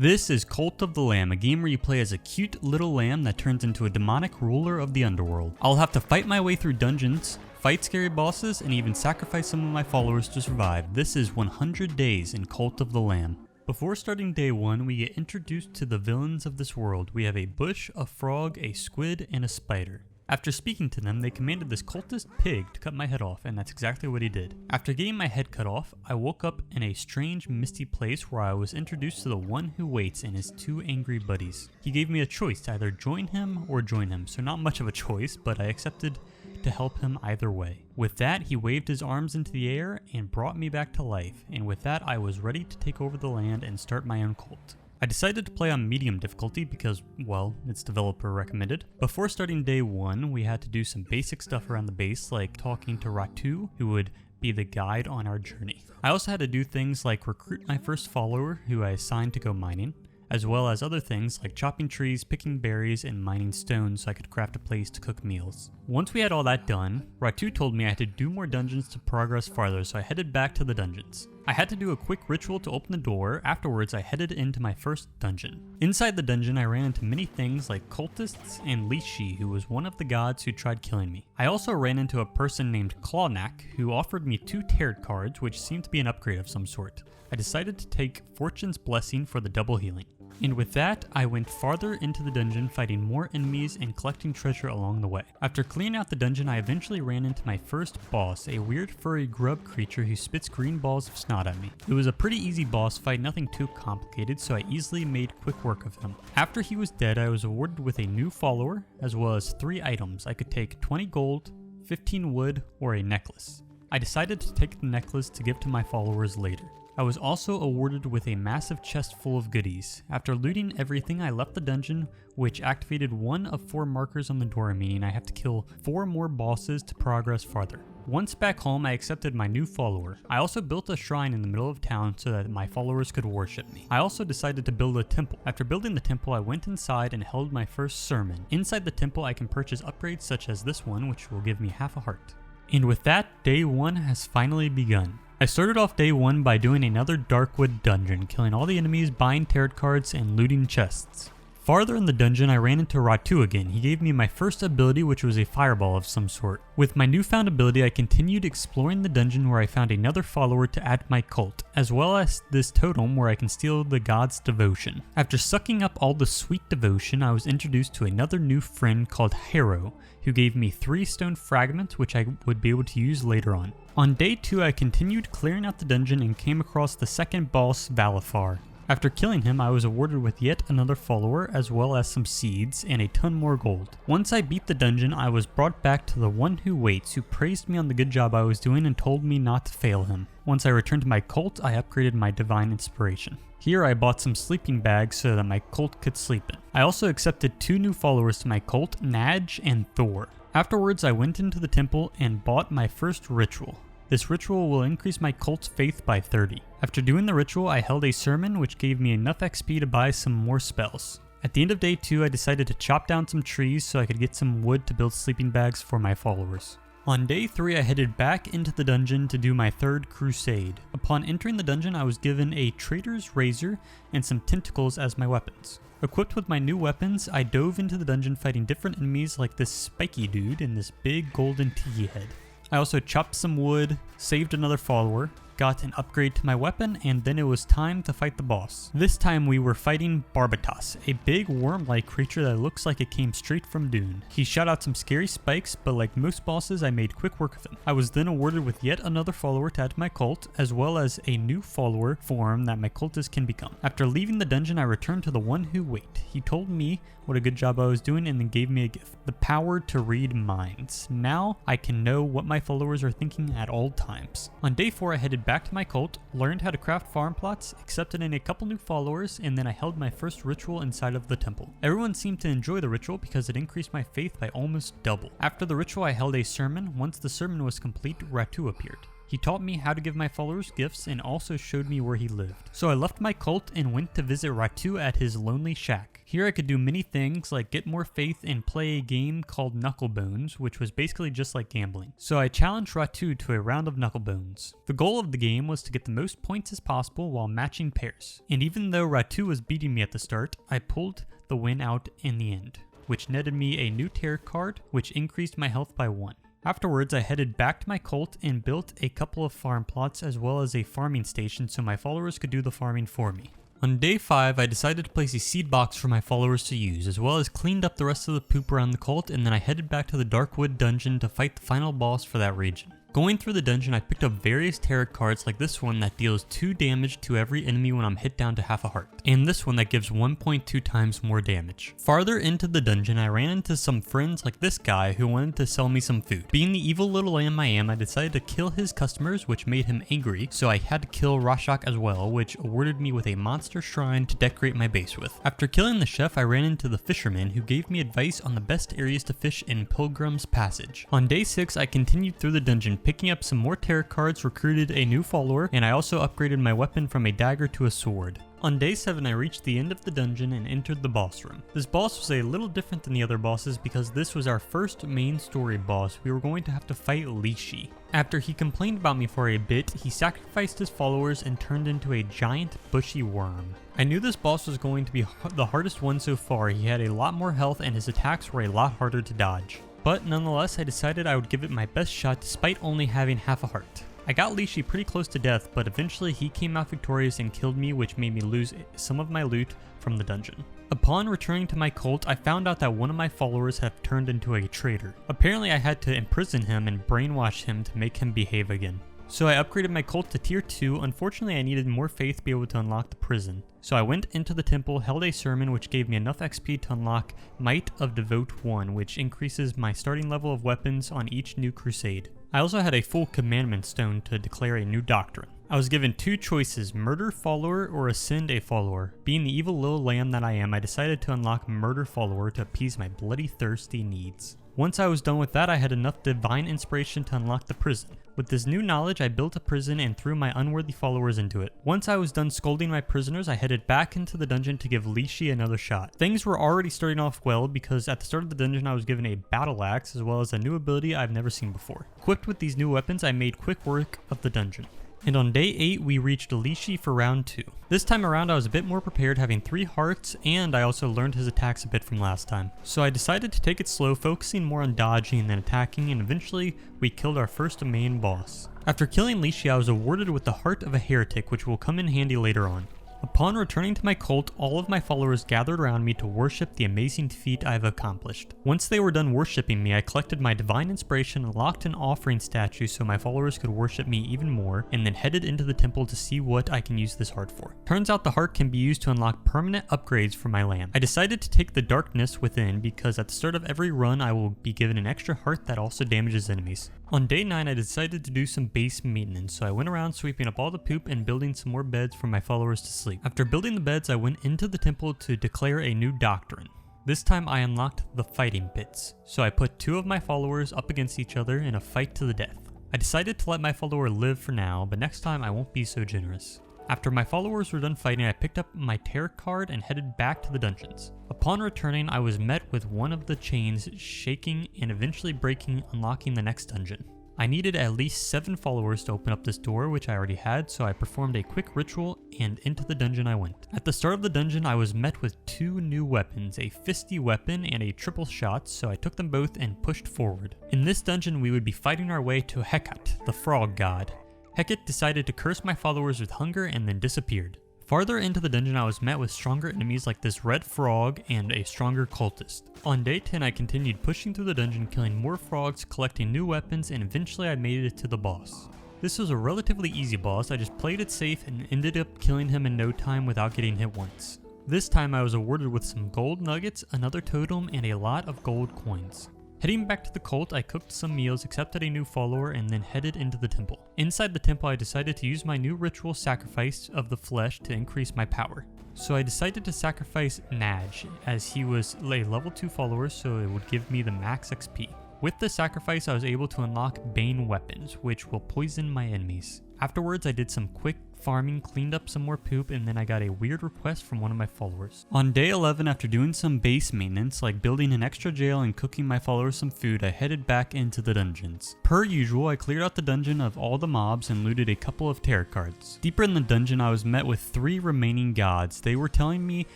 This is Cult of the Lamb, a game where you play as a cute little lamb that turns into a demonic ruler of the underworld. I'll have to fight my way through dungeons, fight scary bosses, and even sacrifice some of my followers to survive. This is 100 days in Cult of the Lamb. Before starting day 1, we get introduced to the villains of this world. We have a bush, a frog, a squid, and a spider. After speaking to them, they commanded this cultist pig to cut my head off, and that's exactly what he did. After getting my head cut off, I woke up in a strange, misty place where I was introduced to the One Who Waits and his 2 angry buddies. He gave me a choice to either join him or join him, so not much of a choice, but I accepted to help him either way. With that, he waved his arms into the air and brought me back to life, and with that, I was ready to take over the land and start my own cult. I decided to play on medium difficulty because, well, it's developer recommended. Before starting day 1, we had to do some basic stuff around the base, like talking to Ratu, who would be the guide on our journey. I also had to do things like recruit my first follower, who I assigned to go mining, as well as other things like chopping trees, picking berries, and mining stones so I could craft a place to cook meals. Once we had all that done, Ratu told me I had to do more dungeons to progress farther, so I headed back to the dungeons. I had to do a quick ritual to open the door. Afterwards, I headed into my first dungeon. Inside the dungeon, I ran into many things like cultists and Ecllpze, who was one of the gods who tried killing me. I also ran into a person named Clawknack, who offered me 2 tarot cards, which seemed to be an upgrade of some sort. I decided to take Fortune's Blessing for the double healing. And with that, I went farther into the dungeon, fighting more enemies and collecting treasure along the way. After clearing out the dungeon, I eventually ran into my first boss, a weird furry grub creature who spits green balls of snot at me. It was a pretty easy boss fight, nothing too complicated, so I easily made quick work of him. After he was dead, I was awarded with a new follower, as well as 3 items. I could take 20 gold, 15 wood, or a necklace. I decided to take the necklace to give to my followers later. I was also awarded with a massive chest full of goodies. After looting everything, I left the dungeon, which activated 1 of 4 markers on the door, meaning I have to kill 4 more bosses to progress farther. Once back home, I accepted my new follower. I also built a shrine in the middle of town so that my followers could worship me. I also decided to build a temple. After building the temple, I went inside and held my first sermon. Inside the temple, I can purchase upgrades such as this one, which will give me half a heart. And with that, day 1 has finally begun. I started off day 1 by doing another Darkwood dungeon, killing all the enemies, buying tarot cards, and looting chests. Farther in the dungeon, I ran into Ratu again. He gave me my first ability, which was a fireball of some sort. With my newfound ability, I continued exploring the dungeon where I found another follower to add to my cult, as well as this totem where I can steal the god's devotion. After sucking up all the sweet devotion, I was introduced to another new friend called Hero, who gave me 3 stone fragments, which I would be able to use later on. On day 2, I continued clearing out the dungeon and came across the second boss, Valafar. After killing him, I was awarded with yet another follower, as well as some seeds and a ton more gold. Once I beat the dungeon, I was brought back to the One Who Waits, who praised me on the good job I was doing and told me not to fail him. Once I returned to my cult, I upgraded my divine inspiration. Here I bought some sleeping bags so that my cult could sleep in. I also accepted 2 new followers to my cult, Naj and Thor. Afterwards, I went into the temple and bought my first ritual. This ritual will increase my cult's faith by 30. After doing the ritual, I held a sermon which gave me enough XP to buy some more spells. At the end of day 2, I decided to chop down some trees so I could get some wood to build sleeping bags for my followers. On day 3, I headed back into the dungeon to do my 3rd crusade. Upon entering the dungeon, I was given a trader's razor and some tentacles as my weapons. Equipped with my new weapons, I dove into the dungeon fighting different enemies like this spiky dude and this big golden tiki head. I also chopped some wood, saved another follower, got an upgrade to my weapon, and then it was time to fight the boss. This time we were fighting Barbatos, a big worm-like creature that looks like it came straight from Dune. He shot out some scary spikes, but like most bosses, I made quick work of him. I was then awarded with yet another follower to add to my cult, as well as a new follower form that my cultist can become. After leaving the dungeon, I returned to the One Who Waits. He told me what a good job I was doing and then gave me a gift. The power to read minds. Now I can know what my followers are thinking at all times. On day 4, I headed back to my cult, learned how to craft farm plots, accepted in a couple new followers, and then I held my first ritual inside of the temple. Everyone seemed to enjoy the ritual because it increased my faith by almost double. After the ritual, I held a sermon. Once the sermon was complete, Ratu appeared. He taught me how to give my followers gifts and also showed me where he lived. So I left my cult and went to visit Ratu at his lonely shack. Here I could do many things like get more faith and play a game called Knucklebones, which was basically just like gambling. So I challenged Ratu to a round of Knucklebones. The goal of the game was to get the most points as possible while matching pairs. And even though Ratu was beating me at the start, I pulled the win out in the end, which netted me a new tarot card, which increased my health by 1. Afterwards, I headed back to my cult and built a couple of farm plots as well as a farming station so my followers could do the farming for me. On day 5, I decided to place a seed box for my followers to use, as well as cleaned up the rest of the poop around the cult, and then I headed back to the Darkwood dungeon to fight the final boss for that region. Going through the dungeon, I picked up various tarot cards like this one that deals 2 damage to every enemy when I'm hit down to half a heart, and this one that gives 1.2 times more damage. Farther into the dungeon, I ran into some friends like this guy who wanted to sell me some food. Being the evil little lamb I am, I decided to kill his customers, which made him angry, so I had to kill Rashok as well, which awarded me with a monster shrine to decorate my base with. After killing the chef, I ran into the fisherman who gave me advice on the best areas to fish in Pilgrim's Passage. On day 6, I continued through the dungeon, picking up some more tarot cards, recruited a new follower, and I also upgraded my weapon from a dagger to a sword. On day 7, I reached the end of the dungeon and entered the boss room. This boss was a little different than the other bosses because this was our first main story boss. We were going to have to fight Ecllpze. After he complained about me for a bit, he sacrificed his followers and turned into a giant bushy worm. I knew this boss was going to be the hardest one so far. He had a lot more health and his attacks were a lot harder to dodge. But nonetheless, I decided I would give it my best shot despite only having half a heart. I got Ecllpze pretty close to death, but eventually he came out victorious and killed me, which made me lose some of my loot from the dungeon. Upon returning to my cult, I found out that one of my followers had turned into a traitor. Apparently I had to imprison him and brainwash him to make him behave again. So I upgraded my cult to tier 2. Unfortunately, I needed more faith to be able to unlock the prison. So I went into the temple, held a sermon, which gave me enough XP to unlock Might of Devote 1, which increases my starting level of weapons on each new crusade. I also had a full commandment stone to declare a new doctrine. I was given 2 choices, murder follower or ascend a follower. Being the evil little lamb that I am, I decided to unlock murder follower to appease my bloody thirsty needs. Once I was done with that, I had enough divine inspiration to unlock the prison. With this new knowledge, I built a prison and threw my unworthy followers into it. Once I was done scolding my prisoners, I headed back into the dungeon to give Ecllpze another shot. Things were already starting off well because at the start of the dungeon I was given a battle axe as well as a new ability I've never seen before. Equipped with these new weapons, I made quick work of the dungeon. And on day 8, we reached Ecllpze for round 2. This time around I was a bit more prepared, having 3 hearts, and I also learned his attacks a bit from last time. So I decided to take it slow, focusing more on dodging than attacking, and eventually we killed our first main boss. After killing Ecllpze, I was awarded with the Heart of a Heretic, which will come in handy later on. Upon returning to my cult, all of my followers gathered around me to worship the amazing feat I've accomplished. Once they were done worshipping me, I collected my divine inspiration and locked an offering statue so my followers could worship me even more, and then headed into the temple to see what I can use this heart for. Turns out the heart can be used to unlock permanent upgrades for my lamb. I decided to take the darkness within because at the start of every run I will be given an extra heart that also damages enemies. On day 9, I decided to do some base maintenance, so I went around sweeping up all the poop and building some more beds for my followers to sleep. After building the beds, I went into the temple to declare a new doctrine. This time I unlocked the fighting pits, so I put 2 of my followers up against each other in a fight to the death. I decided to let my follower live for now, but next time I won't be so generous. After my followers were done fighting, I picked up my tarot card and headed back to the dungeons. Upon returning, I was met with one of the chains shaking and eventually breaking, unlocking the next dungeon. I needed at least 7 followers to open up this door, which I already had, so I performed a quick ritual and into the dungeon I went. At the start of the dungeon, I was met with 2 new weapons, a fisty weapon and a triple shot, so I took them both and pushed forward. In this dungeon, we would be fighting our way to Heket, the frog god. Heket decided to curse my followers with hunger and then disappeared. Farther into the dungeon, I was met with stronger enemies like this red frog and a stronger cultist. On day 10, I continued pushing through the dungeon, killing more frogs, collecting new weapons, and eventually I made it to the boss. This was a relatively easy boss. I just played it safe and ended up killing him in no time without getting hit once. This time I was awarded with some gold nuggets, another totem, and a lot of gold coins. Heading back to the cult, I cooked some meals, accepted a new follower, and then headed into the temple. Inside the temple, I decided to use my new ritual sacrifice of the flesh to increase my power. So I decided to sacrifice Naj, as he was a level 2 follower, so it would give me the max XP. With the sacrifice, I was able to unlock Bane weapons, which will poison my enemies. Afterwards, I did some quick farming, cleaned up some more poop, and then I got a weird request from one of my followers. On day 11, after doing some base maintenance, like building an extra jail and cooking my followers some food, I headed back into the dungeons. Per usual, I cleared out the dungeon of all the mobs and looted a couple of tarot cards. Deeper in the dungeon, I was met with 3 remaining gods. They were telling me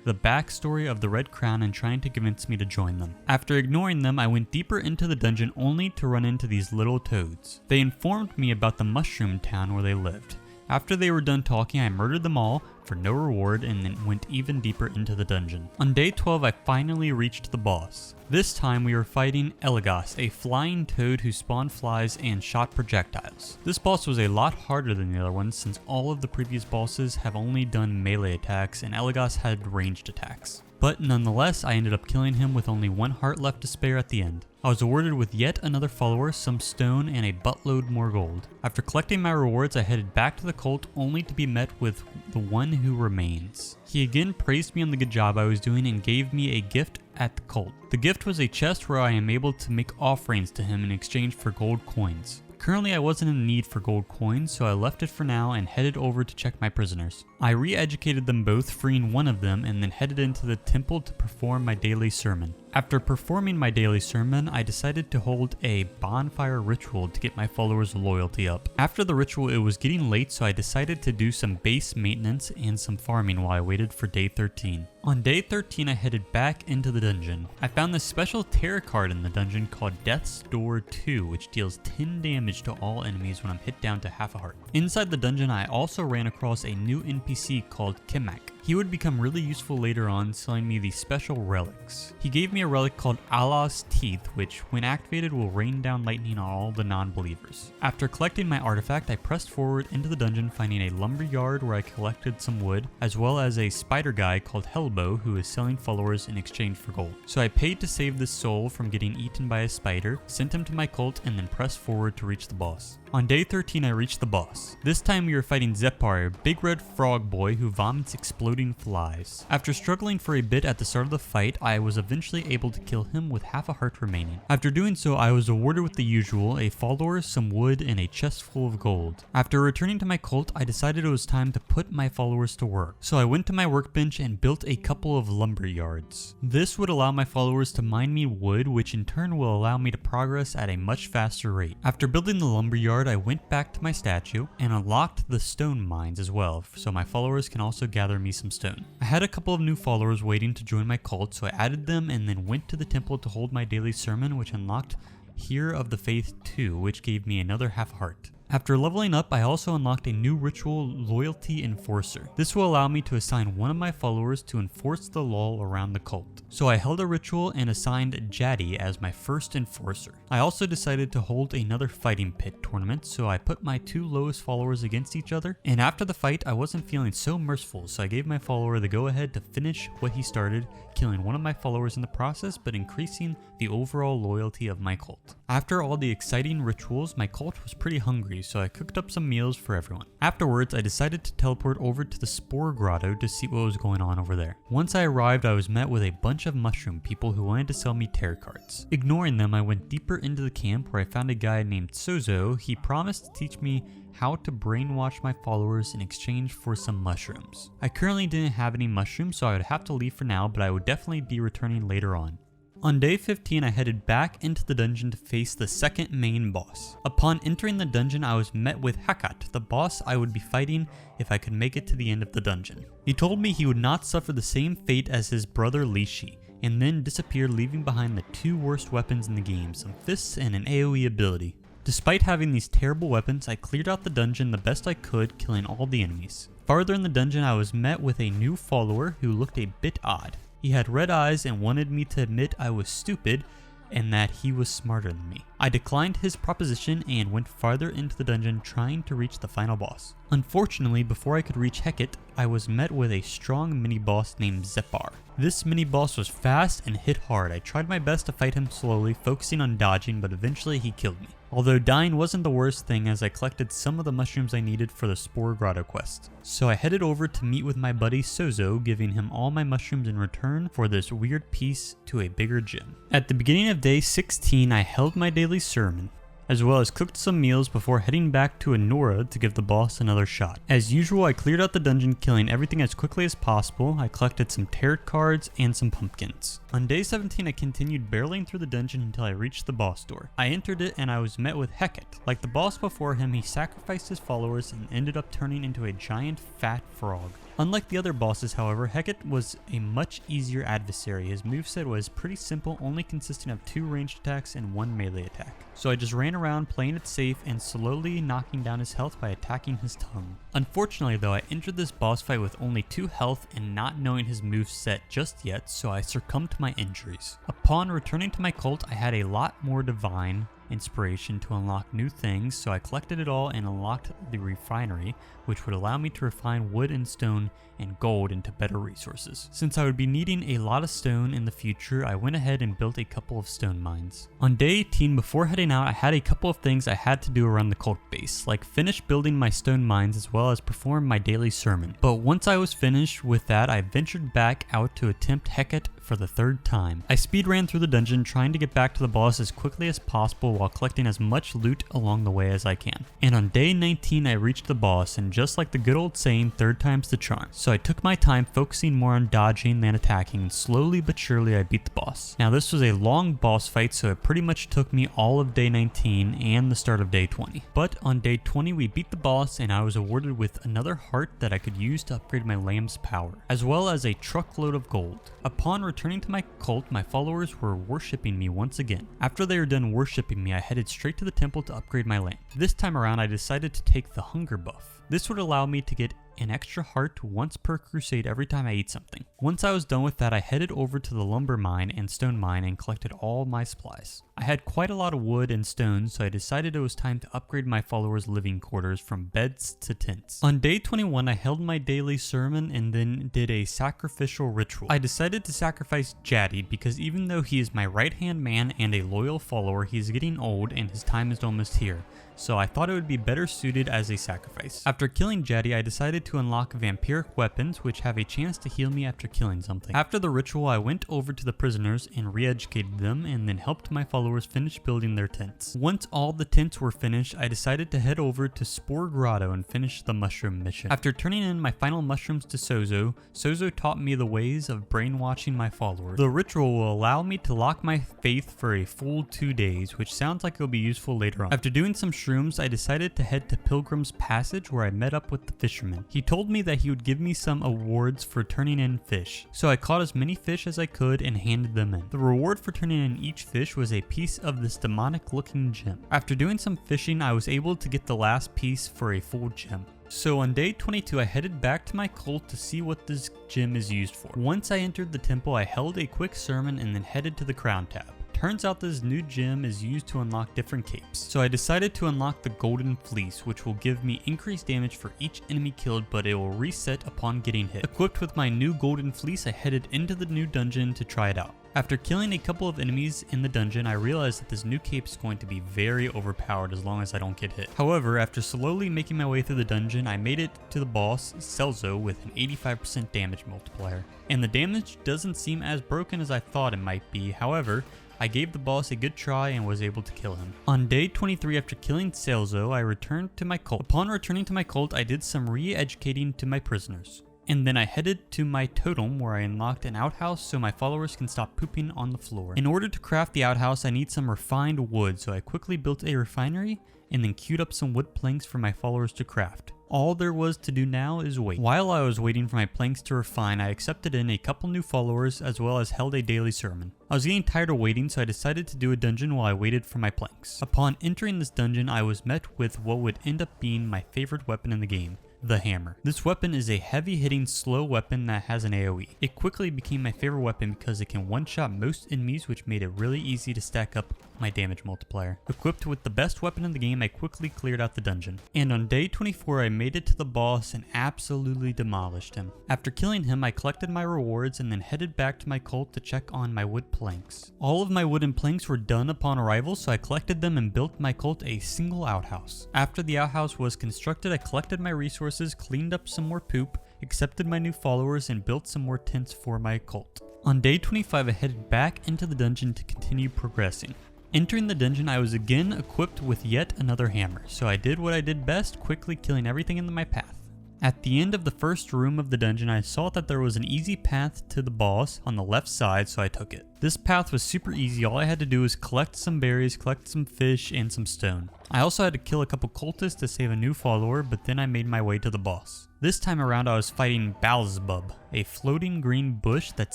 the backstory of the Red Crown and trying to convince me to join them. After ignoring them, I went deeper into the dungeon only to run into these little toads. They informed me about the mushroom town where they lived. After they were done talking, I murdered them all for no reward and then went even deeper into the dungeon. On day 12, I finally reached the boss. This time we were fighting Ecllpze, a flying toad who spawned flies and shot projectiles. This boss was a lot harder than the other ones since all of the previous bosses have only done melee attacks and Ecllpze had ranged attacks. But nonetheless, I ended up killing him with only 1 heart left to spare at the end. I was awarded with yet another follower, some stone, and a buttload more gold. After collecting my rewards, I headed back to the cult only to be met with the one who remains. He again praised me on the good job I was doing and gave me a gift at the cult. The gift was a chest where I am able to make offerings to him in exchange for gold coins. Currently, I wasn't in need for gold coins, so I left it for now and headed over to check my prisoners. I re-educated them both, freeing one of them, and then headed into the temple to perform my daily sermon. After performing my daily sermon, I decided to hold a bonfire ritual to get my followers' loyalty up. After the ritual, it was getting late, so I decided to do some base maintenance and some farming while I waited for day 13. On day 13, I headed back into the dungeon. I found this special tarot card in the dungeon called Death's Door 2, which deals 10 damage to all enemies when I'm hit down to half a heart. Inside the dungeon, I also ran across a new NPC called Ecllpze. He would become really useful later on, selling me these special relics. He gave me a relic called Allah's Teeth, which when activated will rain down lightning on all the non-believers. After collecting my artifact, I pressed forward into the dungeon, finding a lumberyard where I collected some wood, as well as a spider guy called Ecllpze who is selling followers in exchange for gold. So I paid to save this soul from getting eaten by a spider, sent him to my cult, and then pressed forward to reach the boss. On day 13, I reached the boss. This time we were fighting Zepar, a big red frog boy who vomits exploding flies. After struggling for a bit at the start of the fight, I was eventually able to kill him with half a heart remaining. After doing so, I was awarded with the usual, a follower, some wood, and a chest full of gold. After returning to my cult, I decided it was time to put my followers to work. So I went to my workbench and built a couple of lumber yards. This would allow my followers to mine me wood, which in turn will allow me to progress at a much faster rate. After building the lumber yard, I went back to my statue and unlocked the stone mines as well, so my followers can also gather me some stone. I had a couple of new followers waiting to join my cult, so I added them and then went to the temple to hold my daily sermon, which unlocked Hero of the Faith 2, which gave me another half heart. After leveling up, I also unlocked a new ritual, Loyalty Enforcer. This will allow me to assign one of my followers to enforce the law around the cult. So I held a ritual and assigned Jadi as my first enforcer. I also decided to hold another fighting pit tournament, so I put my 2 lowest followers against each other, and after the fight I wasn't feeling so merciful, so I gave my follower the go ahead to finish what he started, killing one of my followers in the process but increasing the overall loyalty of my cult. After all the exciting rituals, my cult was pretty hungry, so I cooked up some meals for everyone. Afterwards, I decided to teleport over to the Spore Grotto to see what was going on over there. Once I arrived, I was met with a bunch of mushroom people who wanted to sell me tarot cards. Ignoring them, I went deeper into the camp where I found a guy named Sozo. He promised to teach me how to brainwash my followers in exchange for some mushrooms. I currently didn't have any mushrooms, so I would have to leave for now, but I would definitely be returning later on. On day 15, I headed back into the dungeon to face the second main boss. Upon entering the dungeon, I was met with Heket, the boss I would be fighting if I could make it to the end of the dungeon. He told me he would not suffer the same fate as his brother Lishi, and then disappeared, leaving behind the 2 worst weapons in the game, some fists and an AoE ability. Despite having these terrible weapons, I cleared out the dungeon the best I could, killing all the enemies. Farther in the dungeon, I was met with a new follower who looked a bit odd. He had red eyes and wanted me to admit I was stupid and that he was smarter than me. I declined his proposition and went farther into the dungeon trying to reach the final boss. Unfortunately, before I could reach Heket, I was met with a strong mini-boss named Zepar. This mini-boss was fast and hit hard. I tried my best to fight him slowly, focusing on dodging, but eventually he killed me. Although dying wasn't the worst thing, as I collected some of the mushrooms I needed for the Spore Grotto quest. So I headed over to meet with my buddy Sozo, giving him all my mushrooms in return for this weird piece to a bigger gem. At the beginning of day 16, I held my daily sermon, as well as cooked some meals before heading back to Anora to give the boss another shot. As usual, I cleared out the dungeon, killing everything as quickly as possible. I collected some tarot cards and some pumpkins. On day 17, I continued barreling through the dungeon until I reached the boss door. I entered it and I was met with Heket. Like the boss before him, he sacrificed his followers and ended up turning into a giant fat frog. Unlike the other bosses, however, Heket was a much easier adversary. His moveset was pretty simple, only consisting of 2 ranged attacks and 1 melee attack. So I just ran around playing it safe and slowly knocking down his health by attacking his tongue. Unfortunately though, I entered this boss fight with only 2 health and not knowing his moveset just yet, so I succumbed to my injuries. Upon returning to my cult, I had a lot more divine inspiration to unlock new things, so I collected it all and unlocked the refinery, which would allow me to refine wood and stone and gold into better resources. Since I would be needing a lot of stone in the future, I went ahead and built a couple of stone mines. On day 18, before heading out, I had a couple of things I had to do around the cult base, like finish building my stone mines as well as perform my daily sermon. But once I was finished with that, I ventured back out to attempt Heket for the 3rd time. I speed ran through the dungeon trying to get back to the boss as quickly as possible while collecting as much loot along the way as I can. And on day 19 I reached the boss, and just like the good old saying, 3rd time's the charm. So I took my time focusing more on dodging than attacking, and slowly but surely I beat the boss. Now this was a long boss fight, so it pretty much took me all of day 19 and the start of day 20. But on day 20 we beat the boss and I was awarded with another heart that I could use to upgrade my lamb's power, as well as a truckload of gold. Upon returning to my cult, my followers were worshipping me once again. After they were done worshipping me, I headed straight to the temple to upgrade my lamp. This time around I decided to take the hunger buff. This would allow me to get an extra heart once per crusade every time I eat something. Once I was done with that, I headed over to the lumber mine and stone mine and collected all my supplies. I had quite a lot of wood and stone, so I decided it was time to upgrade my followers' living quarters from beds to tents. On day 21, I held my daily sermon and then did a sacrificial ritual. I decided to sacrifice Jaddy because even though he is my right-hand man and a loyal follower, he's getting old and his time is almost here. So I thought it would be better suited as a sacrifice. After killing Jaddy, I decided to unlock vampiric weapons, which have a chance to heal me after killing something. After the ritual, I went over to the prisoners and re-educated them, and then helped my followers finish building their tents. Once all the tents were finished, I decided to head over to Spore Grotto and finish the mushroom mission. After turning in my final mushrooms to Sozo, Sozo taught me the ways of brainwashing my followers. The ritual will allow me to lock my faith for a full 2 days, which sounds like it will be useful later on. After doing some shrooms, I decided to head to Pilgrim's Passage, where I met up with the fisherman. He told me that he would give me some awards for turning in fish, so I caught as many fish as I could and handed them in. The reward for turning in each fish was a piece of this demonic looking gem. After doing some fishing, I was able to get the last piece for a full gem. So on day 22, I headed back to my cult to see what this gem is used for. Once I entered the temple, I held a quick sermon and then headed to the crown tab. Turns out this new gem is used to unlock different capes. So I decided to unlock the golden fleece, which will give me increased damage for each enemy killed, but it will reset upon getting hit. Equipped with my new golden fleece, I headed into the new dungeon to try it out. After killing a couple of enemies in the dungeon, I realized that this new cape is going to be very overpowered as long as I don't get hit. However, after slowly making my way through the dungeon, I made it to the boss, Ecllpze, with an 85% damage multiplier. And the damage doesn't seem as broken as I thought it might be. However, I gave the boss a good try and was able to kill him. On day 23, after killing Ecllpze, I returned to my cult. Upon returning to my cult, I did some re-educating to my prisoners. And then I headed to my totem, where I unlocked an outhouse so my followers can stop pooping on the floor. In order to craft the outhouse, I need some refined wood, so I quickly built a refinery and then queued up some wood planks for my followers to craft. All there was to do now is wait. While I was waiting for my planks to refine, I accepted in a couple new followers as well as held a daily sermon. I was getting tired of waiting, so I decided to do a dungeon while I waited for my planks. Upon entering this dungeon, I was met with what would end up being my favorite weapon in the game, the hammer. This weapon is a heavy-hitting, slow weapon that has an AoE. It quickly became my favorite weapon because it can one-shot most enemies, which made it really easy to stack up my damage multiplier. Equipped with the best weapon in the game, I quickly cleared out the dungeon. And on day 24, I made it to the boss and absolutely demolished him. After killing him, I collected my rewards and then headed back to my cult to check on my wood planks. All of my wooden planks were done upon arrival, so I collected them and built my cult a single outhouse. After the outhouse was constructed, I collected my resources, cleaned up some more poop, accepted my new followers, and built some more tents for my cult. On day 25, I headed back into the dungeon to continue progressing. Entering the dungeon, I was again equipped with yet another hammer, so I did what I did best, quickly killing everything in my path. At the end of the first room of the dungeon, I saw that there was an easy path to the boss on the left side, so I took it. This path was super easy. All I had to do was collect some berries, collect some fish, and some stone. I also had to kill a couple cultists to save a new follower, but then I made my way to the boss. This time around, I was fighting Beelzebub, a floating green bush that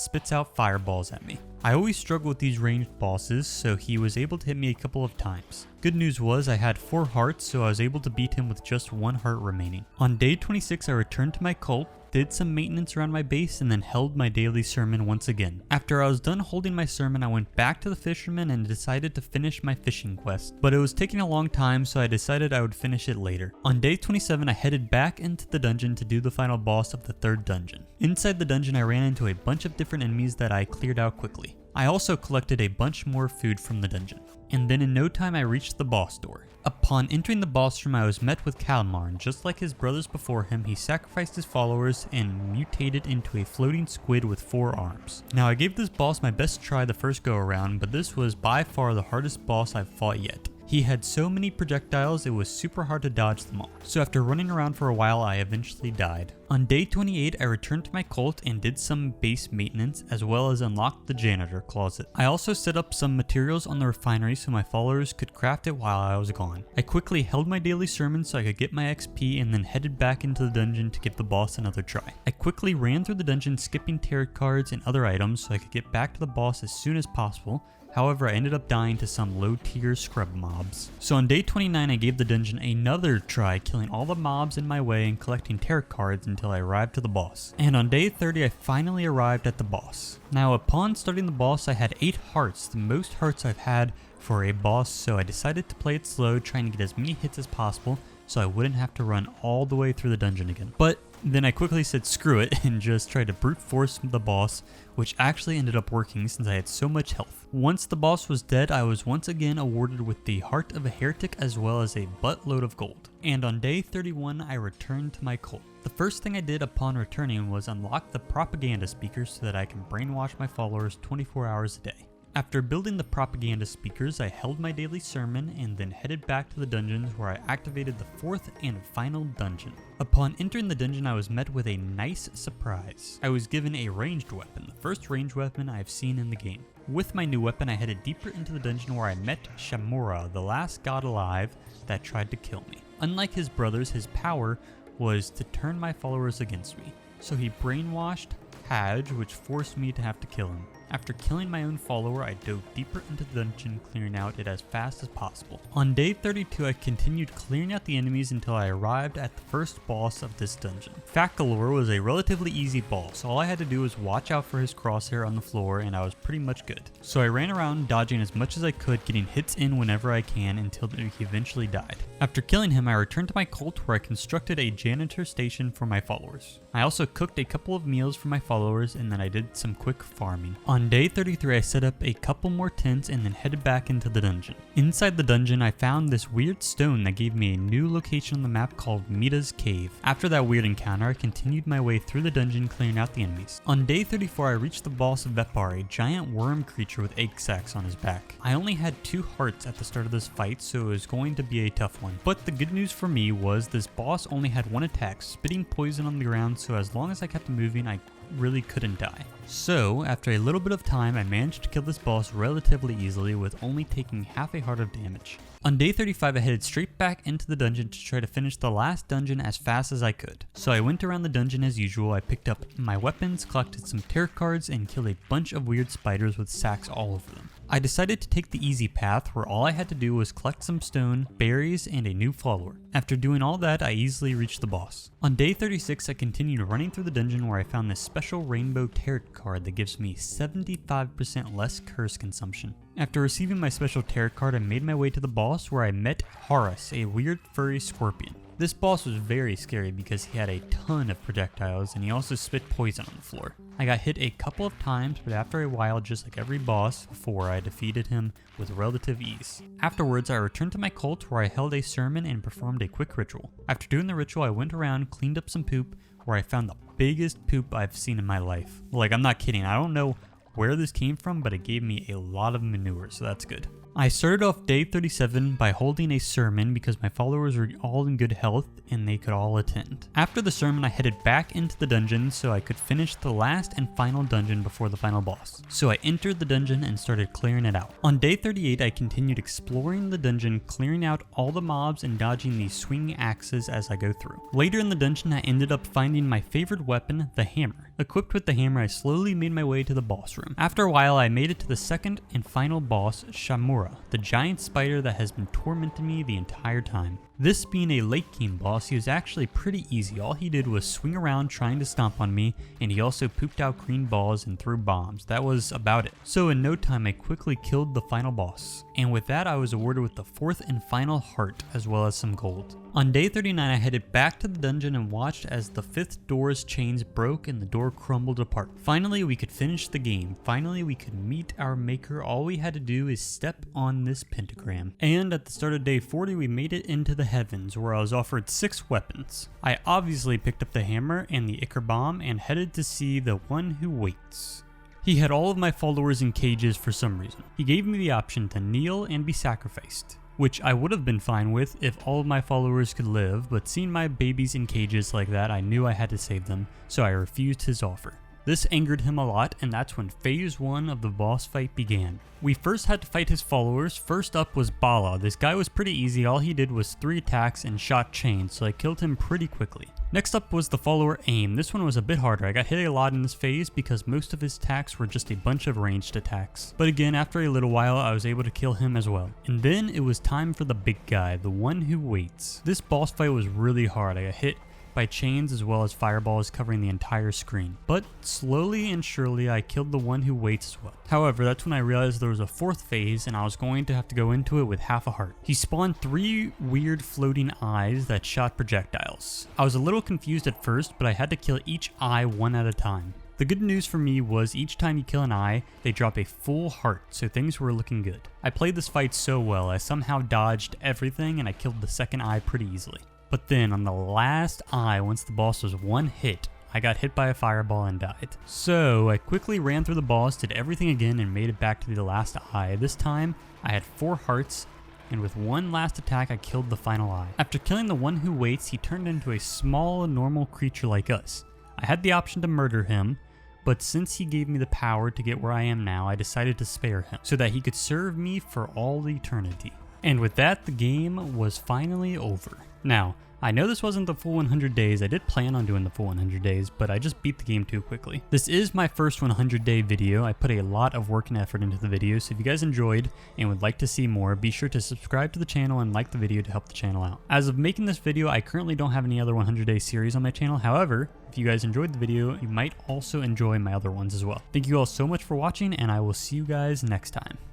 spits out fireballs at me. I always struggle with these ranged bosses, so he was able to hit me a couple of times. Good news was I had 4 hearts, so I was able to beat him with just 1 heart remaining. On day 26, I returned to my cult, did some maintenance around my base, and then held my daily sermon once again. After I was done holding my sermon, I went back to the fisherman and decided to finish my fishing quest, but it was taking a long time, so I decided I would finish it later. On day 27, I headed back into the dungeon to do the final boss of the 3rd dungeon. Inside the dungeon, I ran into a bunch of different enemies that I cleared out quickly. I also collected a bunch more food from the dungeon, and then in no time I reached the boss door. Upon entering the boss room, I was met with Kallamar, and just like his brothers before him, he sacrificed his followers and mutated into a floating squid with 4 arms. Now, I gave this boss my best try the first go around, but this was by far the hardest boss I've fought yet. He had so many projectiles, it was super hard to dodge them all. So after running around for a while, I eventually died. On day 28, I returned to my cult and did some base maintenance, as well as unlocked the janitor closet. I also set up some materials on the refinery so my followers could craft it while I was gone. I quickly held my daily sermon so I could get my XP and then headed back into the dungeon to give the boss another try. I quickly ran through the dungeon skipping tarot cards and other items so I could get back to the boss as soon as possible. However, I ended up dying to some low tier scrub mobs. So on day 29, I gave the dungeon another try, killing all the mobs in my way and collecting tarot cards until I arrived to the boss. And on day 30, I finally arrived at the boss. Now upon starting the boss, I had 8 hearts, the most hearts I've had for a boss, so I decided to play it slow, trying to get as many hits as possible so I wouldn't have to run all the way through the dungeon again. But then I quickly said screw it and just tried to brute force the boss, which actually ended up working since I had so much health. Once the boss was dead, I was once again awarded with the Heart of a Heretic as well as a buttload of gold. And on day 31, I returned to my cult. The first thing I did upon returning was unlock the propaganda speakers so that I can brainwash my followers 24 hours a day. After building the propaganda speakers, I held my daily sermon and then headed back to the dungeons where I activated the 4th and final dungeon. Upon entering the dungeon, I was met with a nice surprise. I was given a ranged weapon, the first ranged weapon I've seen in the game. With my new weapon, I headed deeper into the dungeon where I met Shamura, the last god alive that tried to kill me. Unlike his brothers, his power was to turn my followers against me. So he brainwashed Haj, which forced me to have to kill him. After killing my own follower, I dove deeper into the dungeon, clearing out it as fast as possible. On day 32, I continued clearing out the enemies until I arrived at the first boss of this dungeon. Ecllpze was a relatively easy boss. All I had to do was watch out for his crosshair on the floor and I was pretty much good. So I ran around dodging as much as I could, getting hits in whenever I can until he eventually died. After killing him, I returned to my cult where I constructed a janitor station for my followers. I also cooked a couple of meals for my followers and then I did some quick farming. On day 33, I set up a couple more tents and then headed back into the dungeon. Inside the dungeon, I found this weird stone that gave me a new location on the map called Mita's Cave. After that weird encounter, I continued my way through the dungeon clearing out the enemies. On day 34, I reached the boss of Vepar, a giant worm creature with egg sacs on his back. I only had 2 hearts at the start of this fight, so it was going to be a tough one. But the good news for me was this boss only had 1 attack, spitting poison on the ground, so as long as I kept moving, I really couldn't die. So, after a little bit of time, I managed to kill this boss relatively easily with only taking half a heart of damage. On day 35, I headed straight back into the dungeon to try to finish the last dungeon as fast as I could. So I went around the dungeon as usual. I picked up my weapons, collected some tarot cards, and killed a bunch of weird spiders with sacks all over them. I decided to take the easy path where all I had to do was collect some stone, berries, and a new follower. After doing all that, I easily reached the boss. On day 36, I continued running through the dungeon where I found this special rainbow tarot card that gives me 75% less curse consumption. After receiving my special tarot card, I made my way to the boss where I met Horus, a weird furry scorpion. This boss was very scary because he had a ton of projectiles and he also spit poison on the floor. I got hit a couple of times, but after a while, just like every boss before, I defeated him with relative ease. Afterwards, I returned to my cult where I held a sermon and performed a quick ritual. After doing the ritual, I went around, cleaned up some poop, where I found the biggest poop I've seen in my life. Like, I'm not kidding, I don't know where this came from, but it gave me a lot of manure, so that's good. I started off day 37 by holding a sermon because my followers were all in good health and they could all attend. After the sermon, I headed back into the dungeon so I could finish the last and final dungeon before the final boss. So I entered the dungeon and started clearing it out. On day 38, I continued exploring the dungeon, clearing out all the mobs and dodging these swinging axes as I go through. Later in the dungeon, I ended up finding my favorite weapon, the hammer. Equipped with the hammer, I slowly made my way to the boss room. After a while, I made it to the second and final boss, Shamura, the giant spider that has been tormenting me the entire time. This being a late game boss, he was actually pretty easy. All he did was swing around trying to stomp on me, and he also pooped out green balls and threw bombs. That was about it. So in no time, I quickly killed the final boss. And with that, I was awarded with the fourth and final heart, as well as some gold. On day 39, I headed back to the dungeon and watched as the fifth door's chains broke and the door crumbled apart. Finally, we could finish the game. Finally, we could meet our maker. All we had to do is step on this pentagram. And at the start of day 40, we made it into the heavens, where I was offered 6 weapons. I obviously picked up the hammer and the Ecllpze and headed to see the one who waits. He had all of my followers in cages for some reason. He gave me the option to kneel and be sacrificed, which I would have been fine with if all of my followers could live, but seeing my babies in cages like that, I knew I had to save them, so I refused his offer. This angered him a lot, and that's when phase 1 of the boss fight began. We first had to fight his followers. First up was Bala. This guy was pretty easy. All he did was 3 attacks and shot chains, so I killed him pretty quickly. Next up was the follower Aim. This one was a bit harder. I got hit a lot in this phase because most of his attacks were just a bunch of ranged attacks. But again, after a little while, I was able to kill him as well. And then it was time for the big guy, the one who waits. This boss fight was really hard. I got hit by chains as well as fireballs covering the entire screen. But slowly and surely I killed the one who waits as well. However, that's when I realized there was a 4th phase and I was going to have to go into it with half a heart. He spawned 3 weird floating eyes that shot projectiles. I was a little confused at first, but I had to kill each eye one at a time. The good news for me was each time you kill an eye, they drop a full heart, so things were looking good. I played this fight so well, I somehow dodged everything and I killed the second eye pretty easily. But then on the last eye, once the boss was 1 hit, I got hit by a fireball and died. So I quickly ran through the boss, did everything again, and made it back to the last eye. This time, I had 4 hearts, and with 1 last attack, I killed the final eye. After killing the one who waits, he turned into a small, normal creature like us. I had the option to murder him, but since he gave me the power to get where I am now, I decided to spare him, so that he could serve me for all eternity. And with that, the game was finally over. Now, I know this wasn't the full 100 days. I did plan on doing the full 100 days, but I just beat the game too quickly. This is my first 100-day video. I put a lot of work and effort into the video, so if you guys enjoyed and would like to see more, be sure to subscribe to the channel and like the video to help the channel out. As of making this video, I currently don't have any other 100-day series on my channel. However, if you guys enjoyed the video, you might also enjoy my other ones as well. Thank you all so much for watching, and I will see you guys next time.